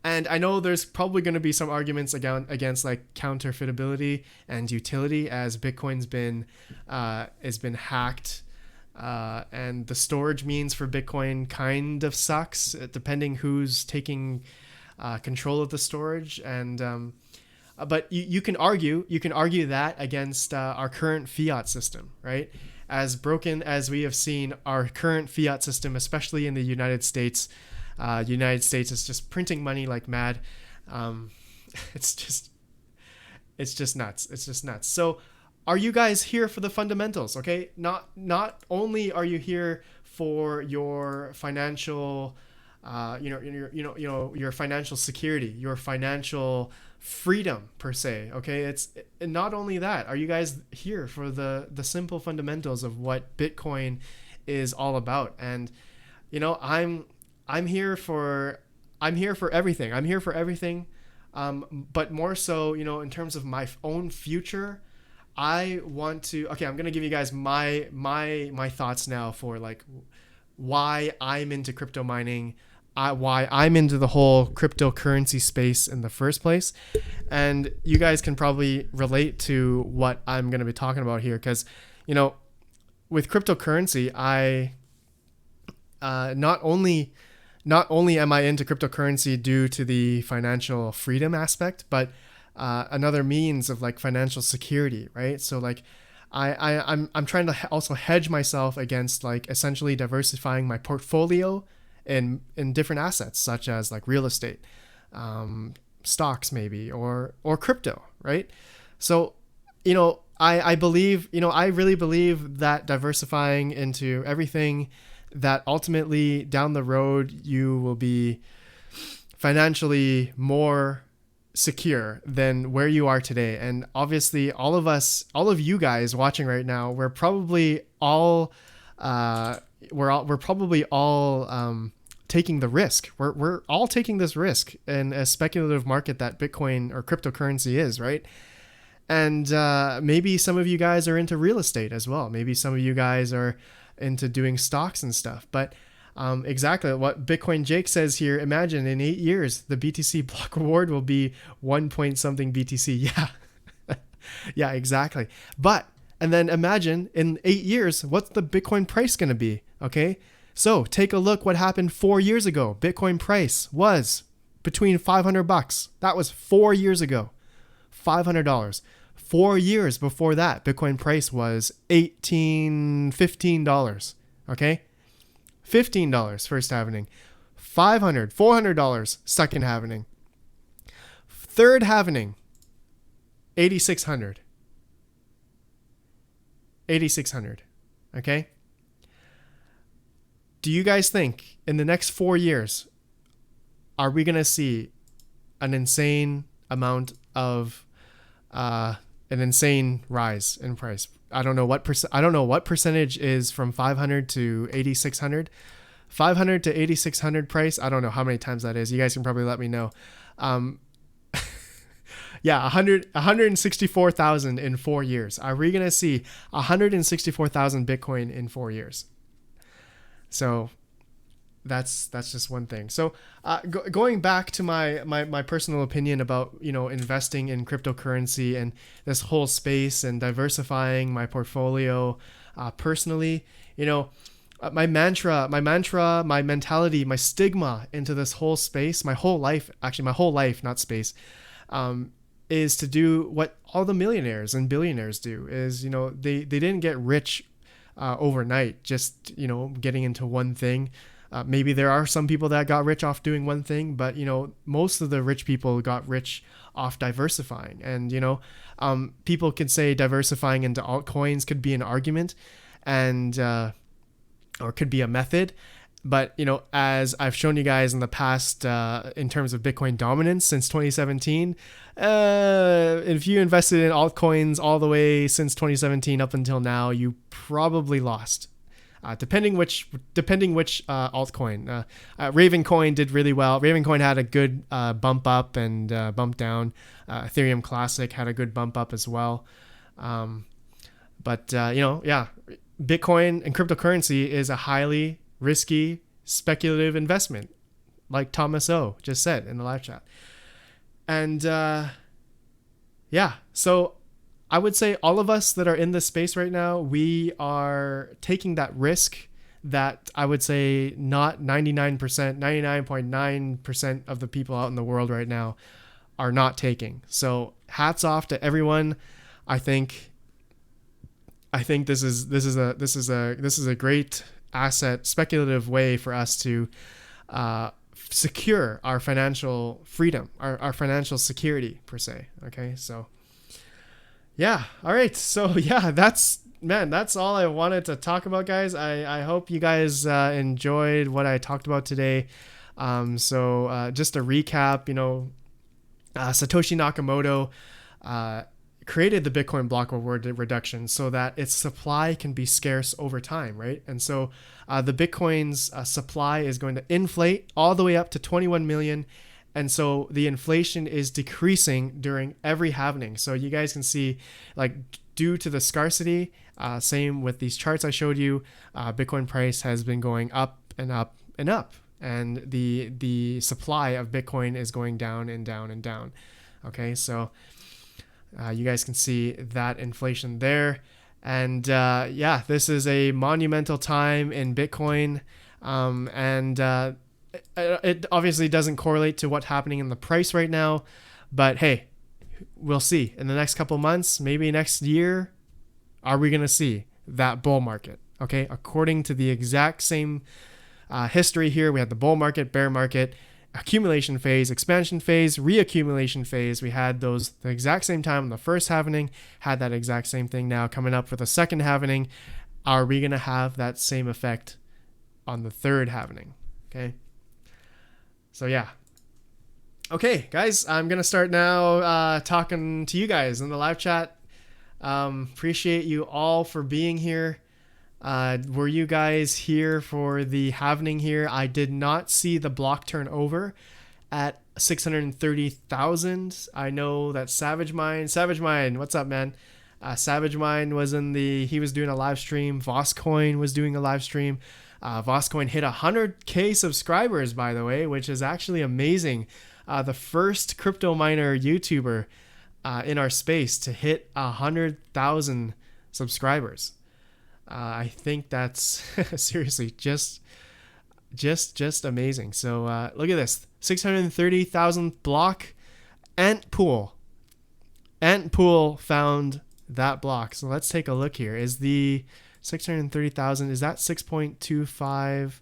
And I know there's probably going to be some arguments against like counterfeitability and utility, as Bitcoin's been has been hacked, and the storage means for Bitcoin kind of sucks, depending who's taking control of the storage. And but you can argue that against our current fiat system, right? As broken as we have seen our current fiat system, especially in the United States. United States is just printing money like mad. It's just nuts. It's just nuts. So, are you guys here for the fundamentals? Okay, not only are you here for your financial, your financial security, your financial freedom per se. Okay, it's not only that. Are you guys here for the simple fundamentals of what Bitcoin is all about? And I'm here for everything. I'm here for everything. But more so, in terms of my own future, I want to. Okay, I'm gonna give you guys my thoughts now for like why I'm into crypto mining, why I'm into the whole cryptocurrency space in the first place, and you guys can probably relate to what I'm gonna be talking about here, because with cryptocurrency, I not only am I into cryptocurrency due to the financial freedom aspect, but another means of like financial security, right? So like I'm trying to also hedge myself against like essentially diversifying my portfolio in different assets, such as like real estate, stocks maybe, or crypto, right? So I believe, I really believe that diversifying into everything, that ultimately down the road you will be financially more secure than where you are today. And obviously all of you guys watching right now, we're probably all taking the risk. We're all taking this risk in a speculative market that Bitcoin or cryptocurrency is, right? And maybe some of you guys are into real estate as well. Maybe some of you guys are into doing stocks and stuff. But exactly what Bitcoin Jake says here, imagine in 8 years the BTC block reward will be 1 point something BTC. Yeah. Yeah, exactly. And then imagine in 8 years, what's the Bitcoin price going to be? Okay, so take a look what happened 4 years ago. Bitcoin price was between $500. That was 4 years ago. $500. 4 years before that, Bitcoin price was $15. Okay, $15 first halvening, $500, $400 second halvening, third halvening, $8,600. Okay. Do you guys think in the next 4 years, are we gonna see an insane amount of an insane rise in price? I don't know what percentage is from 500 to 8,600. 500 to 8,600 price. I don't know how many times that is. You guys can probably let me know. Yeah, 164,000 in 4 years. Are we gonna see 164,000 Bitcoin in 4 years? So that's just one thing. So going back to my personal opinion about investing in cryptocurrency and this whole space and diversifying my portfolio, personally, my mantra, my mentality, my stigma into this whole space, my whole life, not space, is to do what all the millionaires and billionaires do. Is they didn't get rich overnight, just getting into one thing. Maybe there are some people that got rich off doing one thing, but most of the rich people got rich off diversifying. And people could say diversifying into altcoins could be an argument, and or could be a method. But as I've shown you guys in the past, in terms of Bitcoin dominance since 2017, if you invested in altcoins all the way since 2017 up until now, you probably lost. Depending which altcoin. Ravencoin did really well. Ravencoin had a good bump up and bump down. Ethereum Classic had a good bump up as well. But Bitcoin and cryptocurrency is a highly risky speculative investment. like Thomas O just said in the live chat. And yeah, so I would say all of us that are in this space right now, we are taking that risk that I would say not 99%, 99.9% of the people out in the world right now are not taking. So hats off to everyone. I think this is a great asset, speculative way for us to secure our financial freedom, our financial security per se. Okay, so yeah, all right, so yeah, that's all I wanted to talk about, guys. I hope you guys enjoyed what I talked about today. So just a recap, Satoshi Nakamoto created the Bitcoin block reward reduction so that its supply can be scarce over time, right? And so the Bitcoin's supply is going to inflate all the way up to 21 million. And so the inflation is decreasing during every halving. So you guys can see, like, due to the scarcity, same with these charts I showed you, Bitcoin price has been going up and up and up. And the supply of Bitcoin is going down and down and down. Okay, so you guys can see that inflation there. And yeah, this is a monumental time in Bitcoin. It obviously doesn't correlate to what's happening in the price right now. But hey, we'll see. In the next couple months, maybe next year, are we going to see that bull market? Okay, according to the exact same history here, we had the bull market, bear market, accumulation phase, expansion phase, reaccumulation phase. We had those the exact same time in the first halving, had that exact same thing now coming up for the second halving. Are we going to have that same effect on the third halving? Okay. So yeah. Okay, guys, I'm going to start now talking to you guys in the live chat. Appreciate you all for being here. Were you guys here for the halving here? I did not see the block turn over at 630,000. I know that Savage Mind, what's up, man? Savage Mind he was doing a live stream. Voscoin was doing a live stream. Voscoin hit 100K subscribers, by the way, which is actually amazing. The first crypto miner YouTuber in our space to hit 100,000 subscribers. I think that's seriously just amazing. So look at this, 630,000 block. Ant Pool found that block. So let's take a look here. Is the 630,000, is that 6.25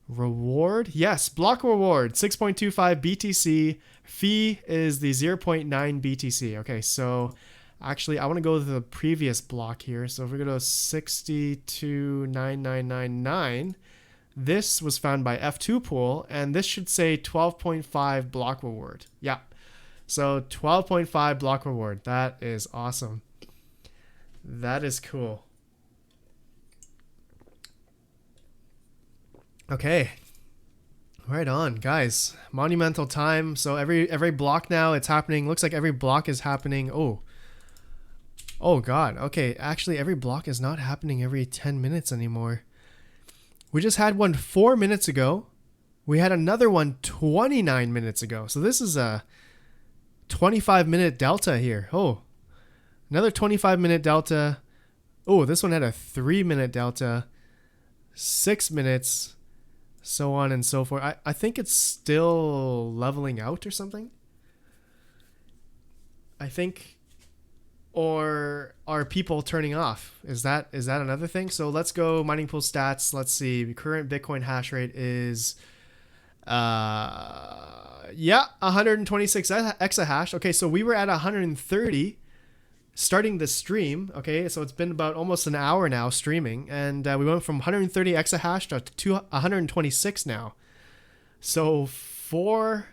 reward? Yes, block reward 6.25 BTC. Fee is the 0.9 BTC. Okay, so actually, I want to go to the previous block here. So if we go to 629999, this was found by F2 Pool, and this should say 12.5 block reward. Yeah. So 12.5 block reward. That is awesome. That is cool. Okay. Right on, guys. Monumental time. So every block now, it's happening. Looks like every block is happening. Oh God. Okay, actually every block is not happening every 10 minutes anymore. We just had one 4 minutes ago. We had another one 29 minutes ago. So this is a 25-minute delta here. Oh, another 25-minute delta. Oh, this one had a 3-minute delta. 6 minutes, so on and so forth. I think it's still leveling out or something. I think, or are people turning off? Is that another thing? So let's go mining pool stats. Let's see. Current Bitcoin hash rate is 126 exahash. Okay, so we were at 130 starting the stream. Okay, so it's been about almost an hour now streaming, and we went from 130 exahash to 126 now. So 4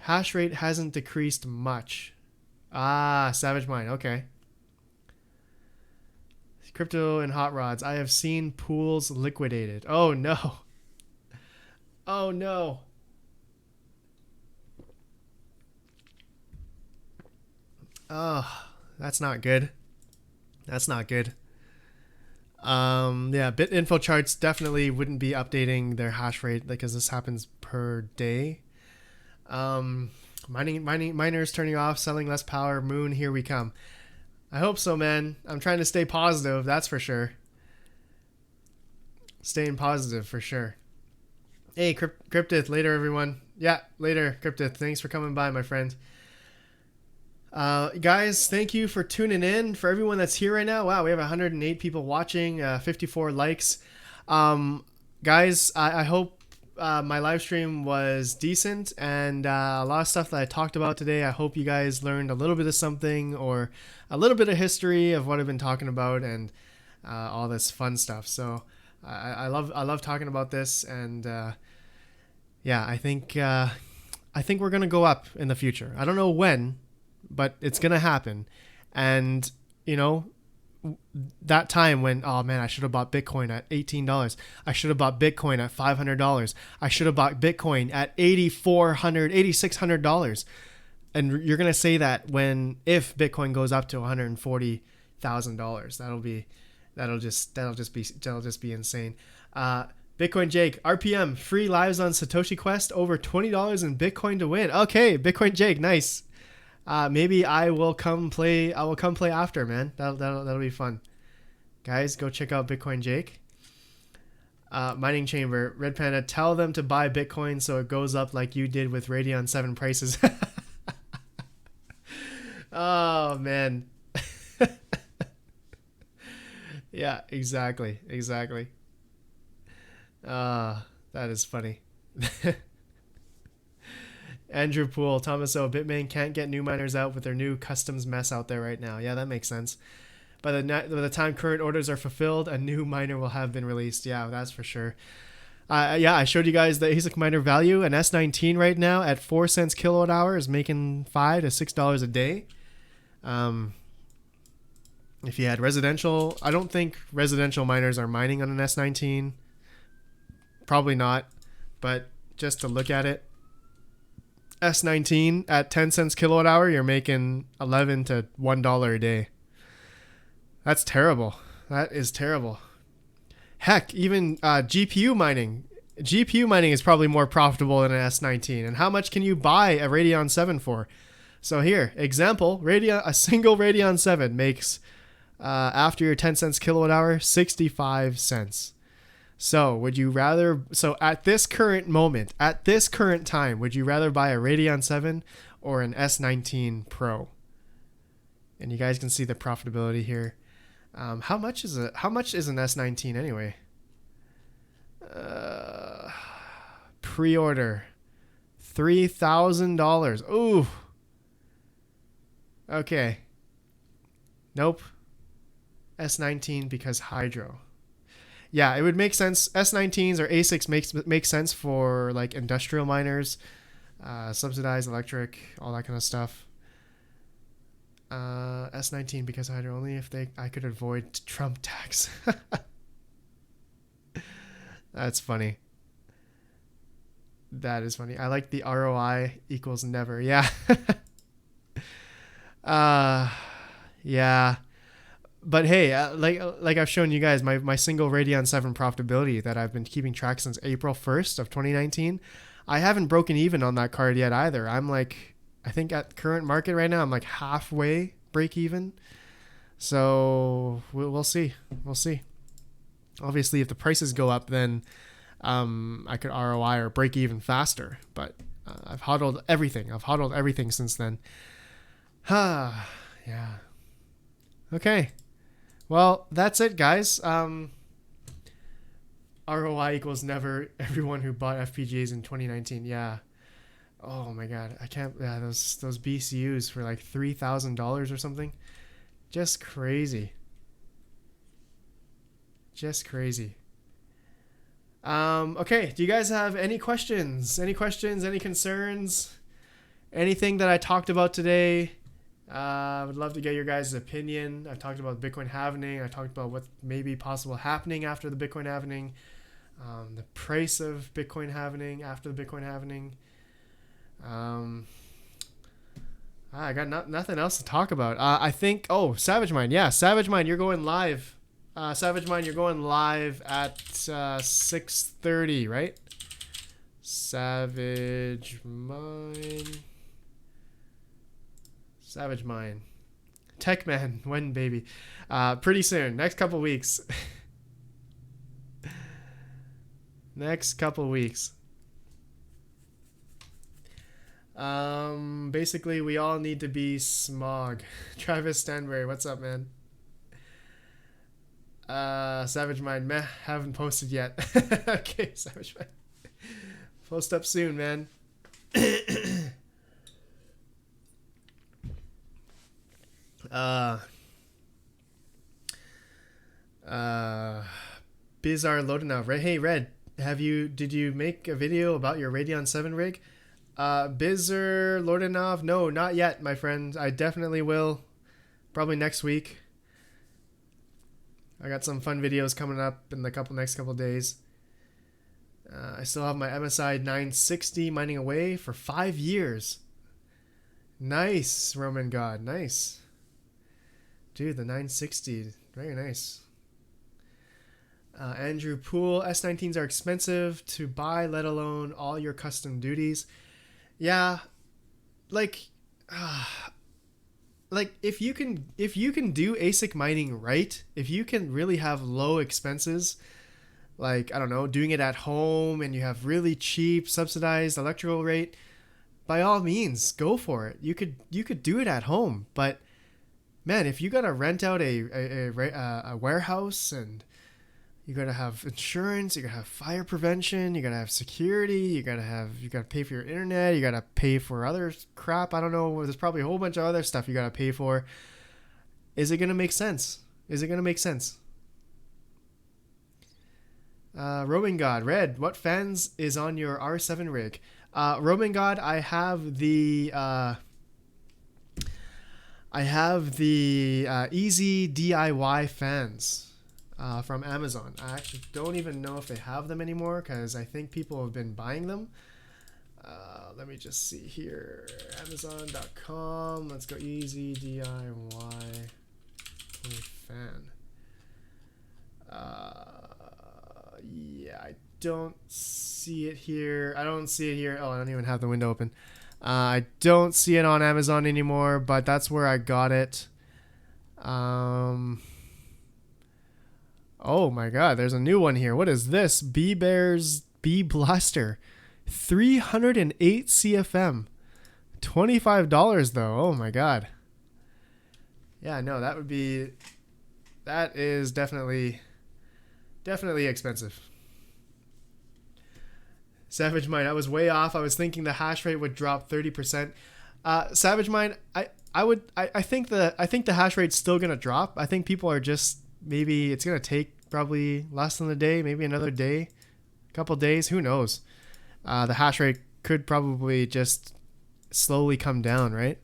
hash rate hasn't decreased much. Savage Mind. Okay. Crypto and hot rods. I have seen pools liquidated. Oh no. Oh no. Oh, that's not good. That's not good. Yeah, BitInfo charts definitely wouldn't be updating their hash rate because this happens per day. Um, miners turning off, selling less power. Moon, here we come. I hope so, man. I'm trying to stay positive. That's for sure. Staying positive for sure. Hey, Cryptith, later, everyone. Yeah, later, Cryptith. Thanks for coming by, my friend. Guys, thank you for tuning in. For everyone that's here right now, wow, we have 108 people watching, 54 likes. Guys, I hope my live stream was decent, and a lot of stuff that I talked about today. I hope you guys learned a little bit of something or a little bit of history of what I've been talking about and all this fun stuff. So I love talking about this, and yeah, I think we're gonna go up in the future. I don't know when, but it's gonna happen. And you know, that time when, oh man, I should have bought Bitcoin at $18. I should have bought Bitcoin at $500. I should have bought Bitcoin at $8,400, $8,600. And you're gonna say that if Bitcoin goes up to $140,000, that'll just be insane. Bitcoin Jake, RPM, free lives on Satoshi Quest, over $20 in Bitcoin to win. Okay, Bitcoin Jake, nice. Maybe I will come play after, man. That'll be fun. Guys, go check out Bitcoin Jake. Mining Chamber, Red Panda, tell them to buy Bitcoin so it goes up like you did with Radeon 7 prices. Oh man. Yeah, exactly. That is funny. Andrew Poole, Thomas O, Bitmain can't get new miners out with their new customs mess out there right now. Yeah, that makes sense. By the time current orders are fulfilled, a new miner will have been released. Yeah, that's for sure. Yeah, I showed you guys the ASIC miner value. An S19 right now at 4 cents kilowatt hour is making $5 to $6 a day. If you had residential, I don't think residential miners are mining on an S19. Probably not, but just to look at it, S19 at 10 cents kilowatt hour, you're making $11 to $1 a day. That's terrible. That is terrible. Heck, even GPU mining is probably more profitable than an S19. And how much can you buy a Radeon 7 for? So here, example, a single Radeon 7 makes, after your 10 cents kilowatt hour, 65 cents. So at this current moment, at this current time, would you rather buy a Radeon 7 or an S19 Pro? And you guys can see the profitability here. How much is an S19 anyway? Pre-order $3,000. Ooh. Okay. Nope. S19 because hydro. Yeah, it would make sense. S19s or ASICs make sense for like industrial miners, subsidized electric, all that kind of stuff. S19 because hydro only if I could avoid Trump tax. That's funny. That is funny. I like the ROI equals never. Yeah. Yeah. But hey, like I've shown you guys, my single Radeon 7 profitability that I've been keeping track since April 1st of 2019, I haven't broken even on that card yet either. I'm like, I think at current market right now, I'm like halfway break even. So we'll see. We'll see. Obviously, if the prices go up, then I could ROI or break even faster. But I've hodled everything since then. Yeah. Okay. Well, that's it, guys. ROI equals never. Everyone who bought FPGAs in 2019. Yeah. Oh my God. I can't. Yeah, those BCUs for like $3,000 or something. Just crazy. Just crazy. Okay. Do you guys have any questions? Any concerns? Anything that I talked about today? I would love to get your guys' opinion. I've talked about Bitcoin halving. I talked about what may be possible happening after the Bitcoin halving. The price of Bitcoin halving after the Bitcoin halving. I got nothing else to talk about. I think, Savage Mind. Yeah, Savage Mind, you're going live Savage Mine, you're going live at 6:30, right? Savage Mine. Savage Mine. Tech Man, when baby? Pretty soon. Next couple weeks. Next couple weeks. Basically, we all need to be smog. Travis Stanbury, what's up, man? Savage Mind, meh, haven't posted yet. Okay, Savage Mind. Post up soon, man. Bizarre loaded now. Hey, Red, did you make a video about your Radeon 7 rig? Bizarre Lordanov, no, not yet, my friend. I definitely will. Probably next week. I got some fun videos coming up in the next couple days. I still have my MSI 960 mining away for 5 years. Nice, Roman God, nice. Dude, the 960, very nice. Andrew Poole, S19s are expensive to buy, let alone all your custom duties. Yeah, like if you can do ASIC mining right, if you can really have low expenses, like, I don't know, doing it at home and you have really cheap subsidized electrical rate, by all means, go for it. You could do it at home, but man, if you gotta rent out a warehouse, and you gotta have insurance, you gotta have fire prevention, you gotta have security, you gotta pay for your internet, you gotta pay for other crap. I don't know. There's probably a whole bunch of other stuff you gotta pay for. Is it gonna make sense? Is it gonna make sense? Roman God, Red, what fans is on your R7 rig? Roman God, I have the Easy DIY fans from Amazon. I actually don't even know if they have them anymore, because I think people have been buying them. Let me just see here. Amazon.com. Let's go Easy DIY fan. Yeah, I don't see it here. I don't see it here. Oh, I don't even have the window open. I don't see it on Amazon anymore, but that's where I got it. Oh my god, there's a new one here. What is this? B-Bears B Blaster. 308 CFM. $25 though. Oh my god. Yeah, no, that is definitely expensive. Savage Mind, I was way off. I was thinking the hash rate would drop 30%. Savage Mind, I think the hash rate's still gonna drop. I think people are just, maybe it's gonna take probably less than a day, maybe another day, a couple days, who knows. The hash rate could probably just slowly come down, right?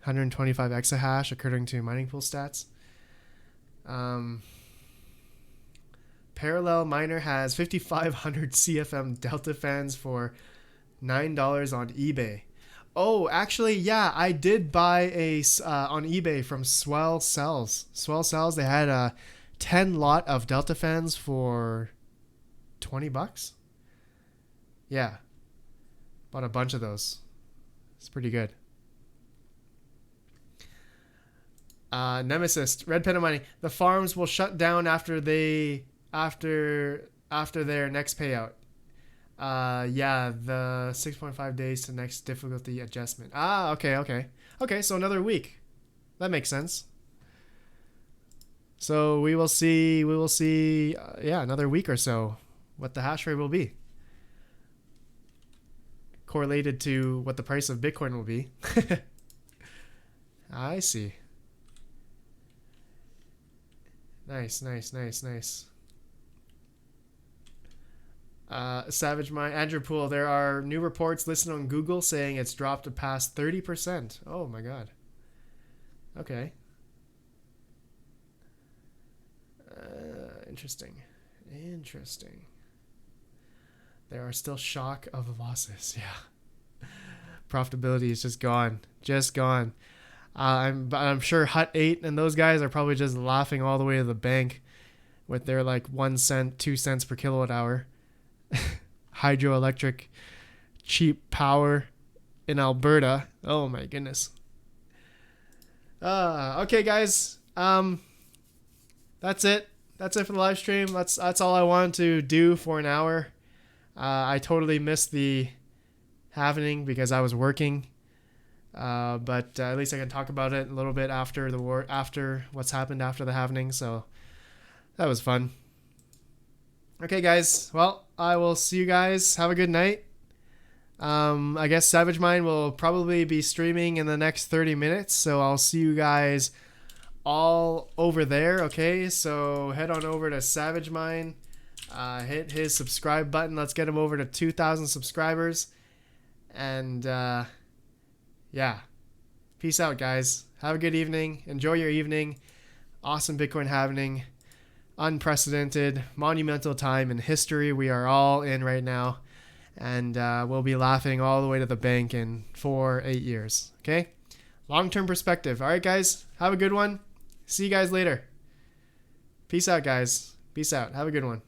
125 exahash according to mining pool stats. Parallel Miner has 5,500 CFM Delta fans for $9 on eBay. Oh, actually, yeah, I did buy on eBay from Swell Cells. Swell Cells, they had a 10 lot of Delta fans for $20. Yeah, bought a bunch of those. It's pretty good. Nemesis, RedPandaMining, the farms will shut down after their next payout. Yeah, the 6.5 days to next difficulty adjustment. Okay, so another week. That makes sense. So we will see, yeah, another week or so what the hash rate will be, correlated to what the price of Bitcoin will be. I see. Nice. Savage Mind, Andrew Poole, there are new reports listed on Google saying it's dropped to past 30%. Oh my god. Okay. Interesting. There are still shock of losses. Yeah. Profitability is just gone. I'm sure Hut 8 and those guys are probably just laughing all the way to the bank with their like 1 cent, 2 cents per kilowatt hour hydroelectric cheap power in Alberta. Oh my goodness. Okay, guys. That's it. That's it for the live stream. That's all I wanted to do for an hour. I totally missed the halving because I was working. But at least I can talk about it a little bit after the war, after what's happened after the halving. So that was fun. Okay, guys. Well, I will see you guys. Have a good night. I guess Savage Mine will probably be streaming in the next 30 minutes. So I'll see you guys all over there. Okay, so head on over to Savage Mine. Hit his subscribe button. Let's get him over to 2,000 subscribers. And yeah, peace out, guys. Have a good evening. Enjoy your evening. Awesome Bitcoin halving. Unprecedented, monumental time in history we are all in right now. And we'll be laughing all the way to the bank in 8 years. Okay? Long-term perspective. All right, guys. Have a good one. See you guys later. Peace out, guys. Peace out. Have a good one.